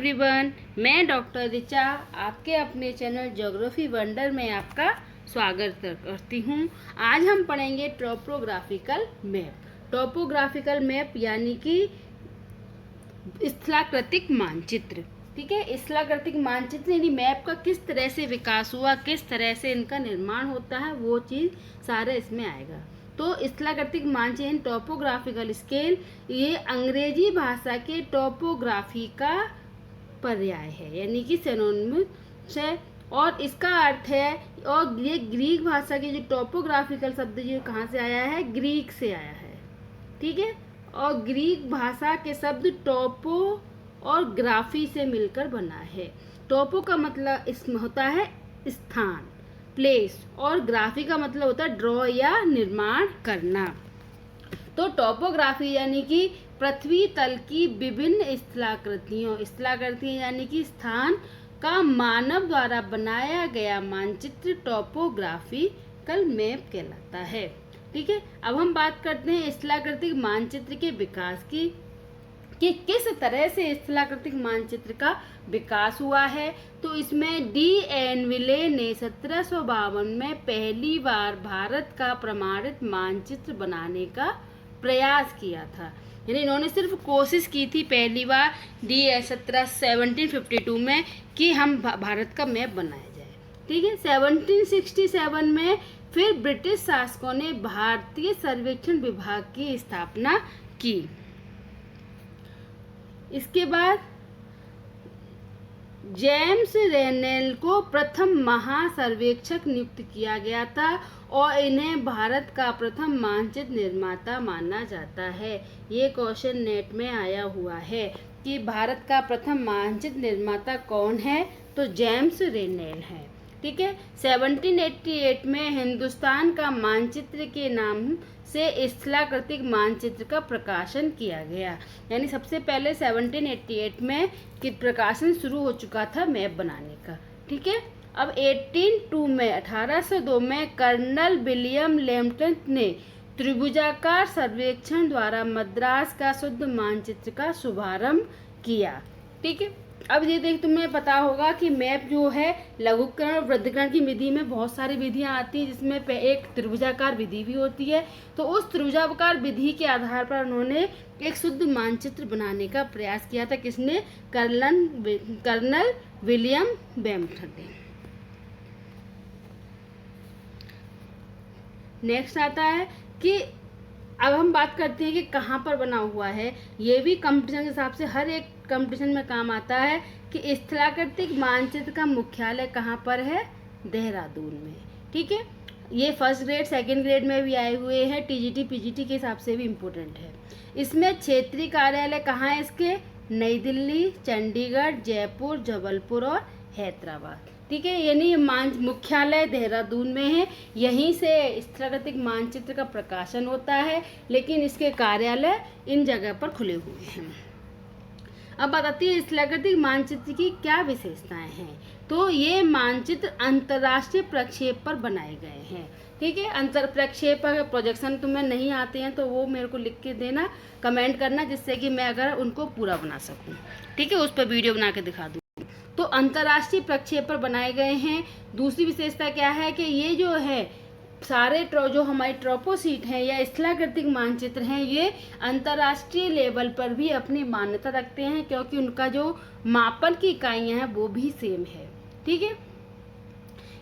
Everyone, मैं doctor Richa आपके अपने चैनल ज्योग्राफी वंडर में आपका स्वागत करती हूँ। आज हम पढ़ेंगे टॉपोग्राफिकल मैप। टॉपोग्राफिकल मैप यानी कि स्थलाकृतिक मानचित्र। ठीक है, स्थलाकृतिक मानचित्र यानी मैप का किस तरह से विकास हुआ, किस तरह से इनका निर्माण होता है, वो चीज़ सारा इसमें आएगा। तो स्थलाकृतिक मानचित्र टॉपोग्राफिकल स्केल ये अंग्रेजी भाषा के टॉपोग्राफी का पर्याय है, यानी कि सिनोनिम्स है। और इसका अर्थ है, और ये ग्रीक भाषा की जो टॉपोग्राफिकल शब्द ये कहाँ से आया है, ग्रीक से आया है। ठीक है, और ग्रीक भाषा के शब्द टॉपो और ग्राफी से मिलकर बना है। टॉपो का मतलब इसमें होता है स्थान, प्लेस, और ग्राफी का मतलब होता है ड्रॉ या निर्माण करना। तो टॉपोग्राफी यानी कि पृथ्वी तल की विभिन्न स्थलाकृतियां यानी कि स्थान का मानव द्वारा बनाया गया मानचित्र टॉपोग्राफिकल मैप कहलाता है। ठीक है, अब हम बात करते हैं स्थलाकृतिक मानचित्र के विकास की, कि किस तरह से स्थलाकृतिक मानचित्र का विकास हुआ है। तो इसमें डी एन विले ने 1752 में पहली बार भारत का प्रमाणित मानचित्र बनाने का प्रयास किया था। यानी इन्होंने सिर्फ कोशिश की थी पहली बार 1752 में कि हम भारत का मैप बनाया जाए। ठीक है, 1767 में फिर ब्रिटिश शासकों ने भारतीय सर्वेक्षण विभाग की स्थापना की। इसके बाद जेम्स रेनेल को प्रथम महासर्वेक्षक नियुक्त किया गया था और इन्हें भारत का प्रथम मानचित्र निर्माता माना जाता है। ये क्वेश्चन नेट में आया हुआ है कि भारत का प्रथम मानचित्र निर्माता कौन है, तो जेम्स रेनेल है। ठीक है, 1788 में हिंदुस्तान का मानचित्र के नाम से स्थलाकृतिक मानचित्र का प्रकाशन किया गया। यानी सबसे पहले 1788 में कि प्रकाशन शुरू हो चुका था मैप बनाने का। ठीक है, अब 1802 में कर्नल विलियम लैम्पटन ने त्रिभुजाकार सर्वेक्षण द्वारा मद्रास का शुद्ध मानचित्र का शुभारंभ किया। ठीक है, अब ये देख तुम्हें पता होगा कि मैप जो है लघुकरण और वृद्धकरण की विधि में बहुत सारी विधियां आती हैं, जिसमें एक त्रिभुजाकार विधि भी होती है। तो उस त्रिभुजाकार विधि के आधार पर उन्होंने एक शुद्ध मानचित्र बनाने का प्रयास किया था। किसने? कर्नल विलियम लैम्पटन ने। नेक्स्ट आता है कि अब हम बात करते हैं कि कहाँ पर बना हुआ है। ये भी कंपटीशन के हिसाब से हर एक कंपटीशन में काम आता है कि स्थलाकृतिक मानचित्र का मुख्यालय कहाँ पर है, देहरादून में। ठीक है, ये फर्स्ट ग्रेड सेकंड ग्रेड में भी आए हुए हैं, टीजीटी पीजीटी के हिसाब से भी इम्पोर्टेंट है। इसमें क्षेत्रीय कार्यालय कहाँ है इसके? नई दिल्ली, चंडीगढ़, जयपुर, जबलपुर और हैदराबाद। ठीक है, यानी मुख्यालय देहरादून में है, यहीं से स्थलाकृतिक मानचित्र का प्रकाशन होता है, लेकिन इसके कार्यालय इन जगह पर खुले हुए हैं। अब बताती है स्थलाकृतिक मानचित्र की क्या विशेषताएं हैं। तो ये मानचित्र अंतर्राष्ट्रीय प्रक्षेप पर बनाए गए हैं। ठीक है, अंतर प्रक्षेप अगर प्रोजेक्शन तुम्हें नहीं आते हैं तो वो मेरे को लिख के देना, कमेंट करना, जिससे कि मैं अगर उनको पूरा बना सकूँ। ठीक है, उस पर वीडियो बना के दिखा दूँ। तो अंतर्राष्ट्रीय प्रक्षेप पर बनाए गए हैं। दूसरी विशेषता क्या है कि ये जो है सारे जो हमारे ट्रोपोसीट हैं या स्थलाकृतिक मानचित्र हैं, ये अंतर्राष्ट्रीय लेवल पर भी अपनी मान्यता रखते हैं, क्योंकि उनका जो मापन की इकाइयां हैं वो भी सेम है। ठीक है,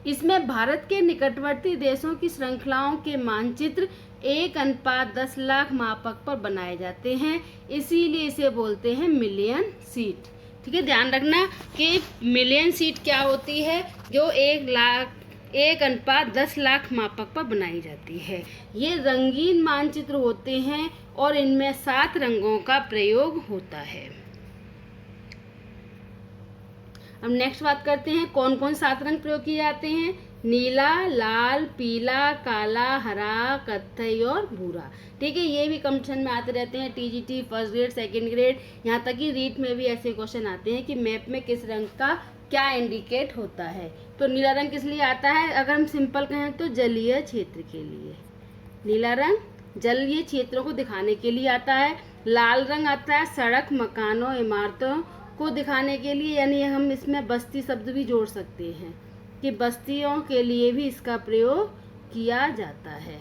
इसमें भारत के निकटवर्ती देशों की श्रृंखलाओं के मानचित्र 1:10 लाख मापक पर बनाए जाते हैं, इसीलिए इसे बोलते हैं मिलियन सीट। ठीक है, ध्यान रखना कि मिलियन सीट क्या होती है, जो 1:10 लाख मापक पर बनाई जाती है। ये रंगीन मानचित्र होते हैं और इनमें 7 रंगों का प्रयोग होता है। अब नेक्स्ट बात करते हैं कौन कौन 7 रंग प्रयोग किए जाते हैं। नीला, लाल, पीला, काला, हरा, कत्थई और भूरा। ठीक है, ये भी कंपटीशन में आते रहते हैं, TGT first grade second grade, यहाँ तक कि रीट में भी ऐसे क्वेश्चन आते हैं कि मैप में किस रंग का क्या इंडिकेट होता है। तो नीला रंग किस लिए आता है, अगर हम सिंपल कहें तो जलीय क्षेत्र के लिए। नीला रंग जलीय क्षेत्रों को दिखाने के लिए आता है। लाल रंग आता है सड़क, मकानों, इमारतों को दिखाने के लिए, यानी हम इसमें बस्ती शब्द भी जोड़ सकते हैं कि बस्तियों के लिए भी इसका प्रयोग किया जाता है।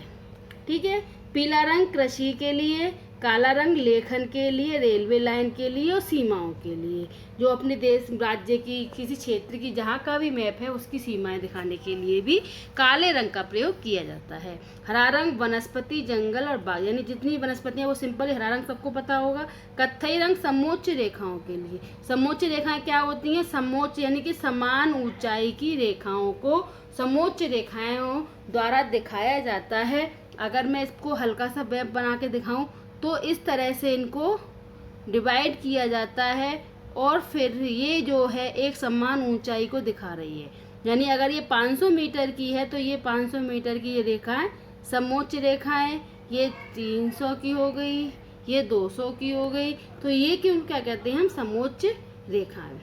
ठीक है। पीला रंग कृषि के लिए, काला रंग लेखन के लिए, रेलवे लाइन के लिए और सीमाओं के लिए, जो अपने देश राज्य की किसी क्षेत्र की जहाँ का भी मैप है उसकी सीमाएं दिखाने के लिए भी काले रंग का प्रयोग किया जाता है। हरा रंग वनस्पति, जंगल और बाग, यानी जितनी वनस्पतियाँ वो सिंपल हरा रंग सबको पता होगा। कत्थई रंग समोच्च रेखाओं के लिए। समोच्च रेखाएं क्या होती हैं? समोच्च यानी कि समान ऊंचाई की रेखाओं को समोच्च रेखाओं द्वारा दिखाया जाता है। अगर मैं इसको हल्का सा मैप बना के दिखाऊं तो इस तरह से इनको डिवाइड किया जाता है और फिर ये जो है एक समान ऊंचाई को दिखा रही है। यानी अगर ये 500 मीटर की है तो ये 500 मीटर की ये रेखाएं समोच्च रेखाएं, ये 300 की हो गई, ये 200 की हो गई, तो ये क्यों क्या कहते हैं हम? समोच्च रेखाएं।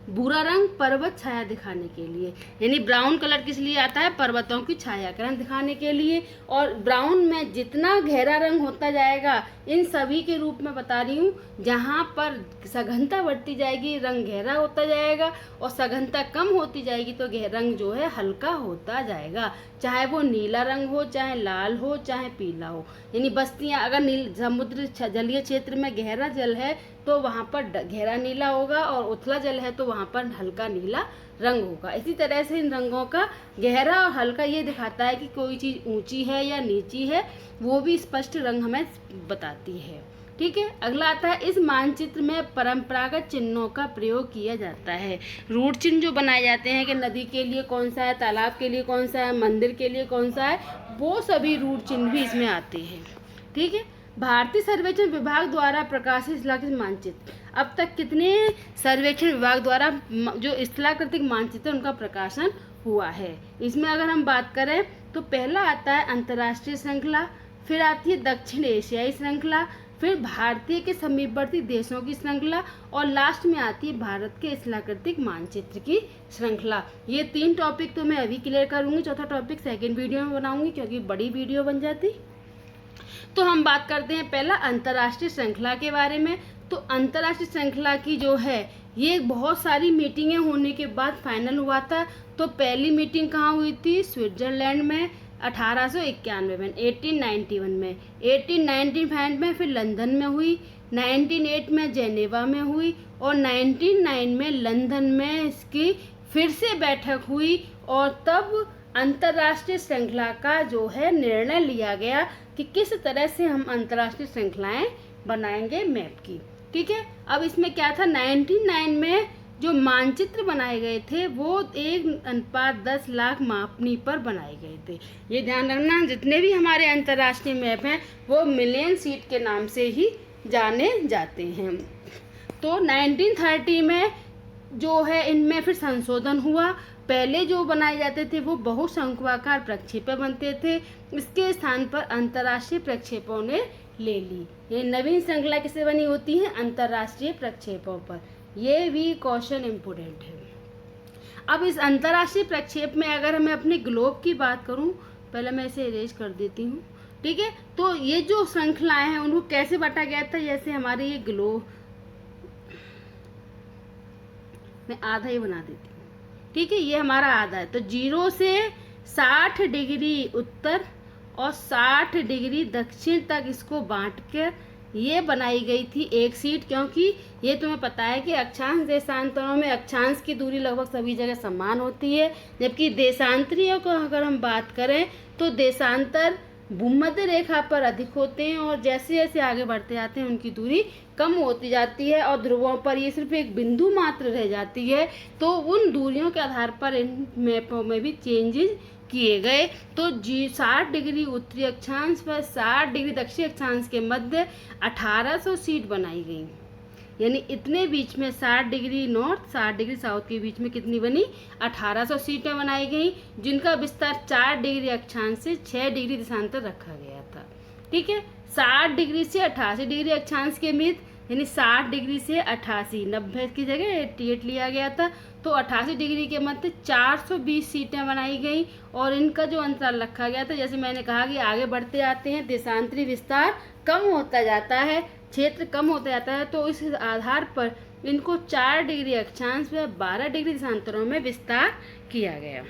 भूरा रंग पर्वत छाया दिखाने के लिए, यानी ब्राउन कलर किस लिए आता है? पर्वतों की छायाकरण दिखाने के लिए। और ब्राउन में जितना गहरा रंग होता जाएगा, इन सभी के रूप में बता रही हूँ, जहाँ पर सघनता बढ़ती जाएगी रंग गहरा होता जाएगा और सघनता कम होती जाएगी तो रंग जो है हल्का होता जाएगा, चाहे वो नीला रंग हो, चाहे लाल हो, चाहे पीला हो। यानी बस्तियाँ अगर समुद्र जलीय क्षेत्र में गहरा जल है तो वहाँ पर गहरा नीला होगा और उथला जल है तो वहाँ पर हल्का नीला रंग होगा। इसी तरह से इन रंगों का गहरा और हल्का ये दिखाता है कि कोई चीज़ ऊंची है या नीची है, वो भी स्पष्ट रंग हमें बताती है। ठीक है। अगला आता है, इस मानचित्र में परंपरागत चिन्हों का प्रयोग किया जाता है। रूट चिन्ह जो बनाए जाते हैं कि नदी के लिए कौन सा है, तालाब के लिए कौन सा है, मंदिर के लिए कौन सा है, वो सभी रूट चिन्ह भी इसमें आते हैं। ठीक है। भारतीय सर्वेक्षण विभाग द्वारा प्रकाशित स्थलाकृतिक मानचित्र। अब तक कितने सर्वेक्षण विभाग द्वारा जो स्थलाकृतिक मानचित्र उनका प्रकाशन हुआ है? इसमें अगर हम बात करें तो पहला आता है अंतर्राष्ट्रीय श्रृंखला, फिर आती है दक्षिण एशियाई श्रृंखला, फिर भारतीय के समीपवर्ती देशों की श्रृंखला और लास्ट में आती है भारत के स्थलाकृतिक मानचित्र की श्रृंखला। ये 3 टॉपिक तो मैं अभी क्लियर करूंगी, चौथा टॉपिक सेकंड वीडियो में बनाऊंगी क्योंकि बड़ी वीडियो बन जाती। तो हम बात करते हैं पहला अंतर्राष्ट्रीय श्रृंखला के बारे में। तो अंतर्राष्ट्रीय श्रृंखला की जो है ये बहुत सारी मीटिंगें होने के बाद फाइनल हुआ था। तो पहली मीटिंग कहाँ हुई थी? स्विट्जरलैंड में 1891 में, 1891 में, 1895 में फिर लंदन में हुई, 1908 में जेनेवा में हुई और 1909 में लंदन में इसकी फिर से बैठक हुई और तब अंतर्राष्ट्रीय श्रृंखला का जो है निर्णय लिया गया कि किस तरह से हम अंतर्राष्ट्रीय श्रृंखलाएं बनाएंगे मैप की। ठीक है। अब इसमें क्या था? 1909 में जो मानचित्र बनाए गए थे वो 1:10 लाख मापनी पर बनाए गए थे। ये ध्यान रखना, जितने भी हमारे अंतर्राष्ट्रीय मैप हैं वो मिलियन शीट के नाम से ही जाने जाते हैं। तो 1930 में जो है इनमें फिर संशोधन हुआ। पहले जो बनाए जाते थे वो बहुशंकुआकार प्रक्षेपण बनते थे, इसके स्थान पर अंतर्राष्ट्रीय प्रक्षेपों ने ले ली। ये नवीन श्रृंखला किससे बनी होती है? अंतर्राष्ट्रीय प्रक्षेपों पर। ये भी क्वेश्चन इम्पोर्टेंट है। अब इस अंतर्राष्ट्रीय प्रक्षेप में अगर मैं अपने ग्लोब की बात करूं, पहले मैं इसे इरेज कर देती हूँ। ठीक है। तो ये जो श्रृंखलाएं हैं उनको कैसे बांटा गया था? जैसे हमारे ये ग्लोब, मैं आधा ही बना देती हूँ। ठीक है। ये हमारा आधा है। तो 0 से 60 डिग्री उत्तर और 60 डिग्री दक्षिण तक इसको बांट कर ये बनाई गई थी एक शीट, क्योंकि ये तुम्हें पता है कि अक्षांश देशांतरों में अक्षांश की दूरी लगभग सभी जगह समान होती है, जबकि देशांतरियों को अगर हम बात करें तो देशांतर भूमध्य रेखा पर अधिक होते हैं और जैसे जैसे आगे बढ़ते जाते हैं उनकी दूरी कम होती जाती है और ध्रुवों पर ये सिर्फ एक बिंदु मात्र रह जाती है। तो उन दूरियों के आधार पर इन मैपों में भी चेंजेस किए गए। तो 60 डिग्री उत्तरी अक्षांश पर 60 डिग्री दक्षिणी अक्षांश के मध्य 1800 शीट बनाई गई। यानी इतने बीच में 60 डिग्री नॉर्थ 60 डिग्री साउथ के बीच में कितनी बनी? 1800 सीटें बनाई गई, जिनका विस्तार 4 डिग्री अक्षांश से 6 डिग्री देशांतर रखा गया था। ठीक है। 60 डिग्री से 88 डिग्री अक्षांश के मध्य, यानी 60 डिग्री से 88, 90 की जगह 88 लिया गया था। तो 88 डिग्री के मध्य 420 सीटें बनाई गई और इनका जो अंतराल रखा गया था, जैसे मैंने कहा कि आगे बढ़ते आते हैं देशांतरी विस्तार कम होता जाता है, क्षेत्र कम होता जाता है, तो इस आधार पर इनको 4 डिग्री अक्षांश व 12 डिग्री देशांतरों में विस्तार किया गया।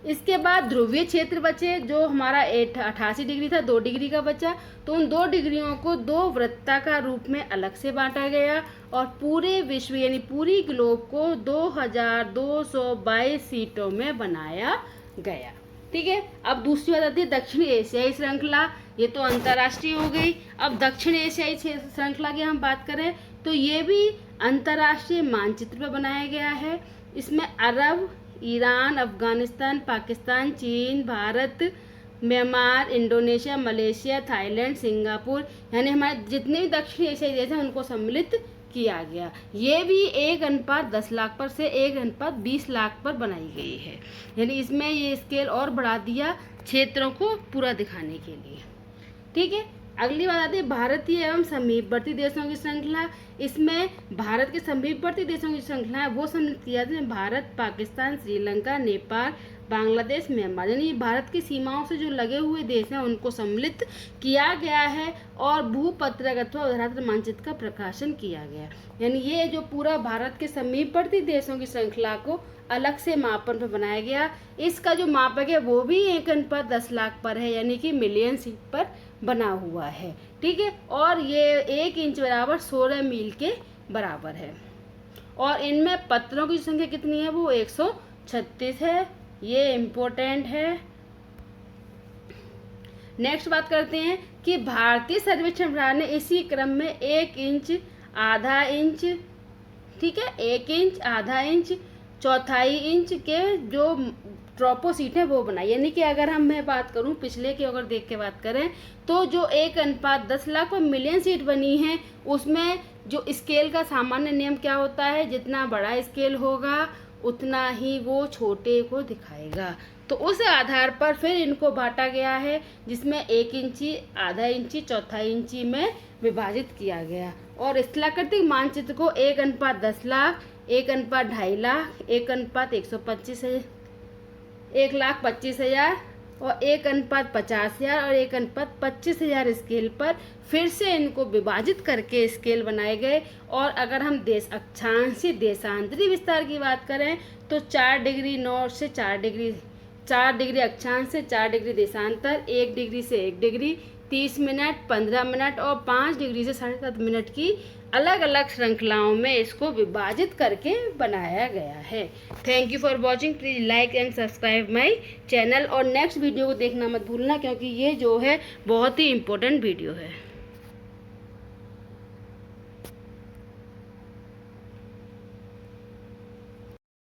इसके बाद ध्रुवीय क्षेत्र बचे, जो हमारा 88 डिग्री था, 2 डिग्री का बचा। तो उन 2 डिग्रियों को 2 वृत्ताकार रूप में अलग से बांटा गया और पूरे विश्व यानी पूरी ग्लोब को 2222 सीटों में बनाया गया। ठीक है, अब दूसरी बात आती है दक्षिण एशियाई श्रृंखला। ये तो अंतर्राष्ट्रीय हो गई। अब दक्षिण एशियाई श्रृंखला की हम बात करें तो ये भी अंतर्राष्ट्रीय मानचित्र पर बनाया गया है। इसमें अरब, ईरान, अफगानिस्तान, पाकिस्तान, चीन, Bharat, Myanmar, Indonesia, Malaysia, Thailand, Singapore यानी हमारे जितने भी दक्षिण एशियाई देश हैं उनको सम्मिलित किया गया। ये भी 1:10 लाख पर से 1:20 लाख पर बनाई गई है। यानी इसमें ये स्केल और बढ़ा दिया क्षेत्रों को पूरा दिखाने के लिए। ठीक है, अगली बात आती है भारतीय एवं समीपवर्ती देशों की श्रृंखला। इसमें भारत के समीपवर्ती देशों की श्रृंखला है वो सम्मिलित किया जाता है। भारत, पाकिस्तान, श्रीलंका, नेपाल, बांग्लादेश, म्यांमार यानी भारत की सीमाओं से जो लगे हुए देश हैं उनको सम्मिलित किया गया है और भूपत्रक अथवा धरातल मानचित्र का प्रकाशन किया गया। यानी ये जो पूरा भारत के समीपवर्ती देशों की श्रृंखला को अलग से मापन पर बनाया गया। इसका जो मापक है वो भी 1:10 लाख पर है यानी कि मिलियन सीट पर बना हुआ है। ठीक है, और ये 1 इंच बराबर 16 मील के बराबर है और इनमें पत्रों की संख्या कितनी है वो 136 है। ये इम्पोर्टेंट है। नेक्स्ट बात करते हैं कि भारतीय सर्वेक्षण प्रणाली ने इसी क्रम में 1 इंच, आधा इंच, ठीक है, 1 इंच, आधा इंच, चौथाई इंच के जो ट्रोपोसीट है वो बनाई। यानी कि अगर मैं बात करूं पिछले की अगर देख के बात करें तो जो 1:10 लाख पर मिलियन सीट बनी है उसमें जो स्केल का सामान्य नियम क्या होता है, जितना बड़ा स्केल होगा उतना ही वो छोटे को दिखाएगा। तो उस आधार पर फिर इनको बांटा गया है जिसमें 1 इंची, आधा इंची, चौथाई इंची में विभाजित किया गया और स्थलाकृतिक मानचित्र को 1:10 लाख, 1:2.5 लाख, 1:125 है, 1,25,000 और 1:50,000 और 1:25,000 स्केल पर फिर से इनको विभाजित करके स्केल बनाए गए। और अगर हम देश अक्षांशीय देशांतरी विस्तार की बात करें तो 4 डिग्री नॉर्थ से 4 डिग्री अक्षांश से 4 डिग्री देशांतर, 1 डिग्री से 1 डिग्री, 30 मिनट, 15 मिनट और 5 डिग्री से 7.5 मिनट की अलग अलग श्रृंखलाओं में इसको विभाजित करके बनाया गया है। Thank you for watching. Please like and subscribe my channel और नेक्स्ट वीडियो को देखना मत भूलना क्योंकि ये जो है बहुत ही इम्पोर्टेंट वीडियो है।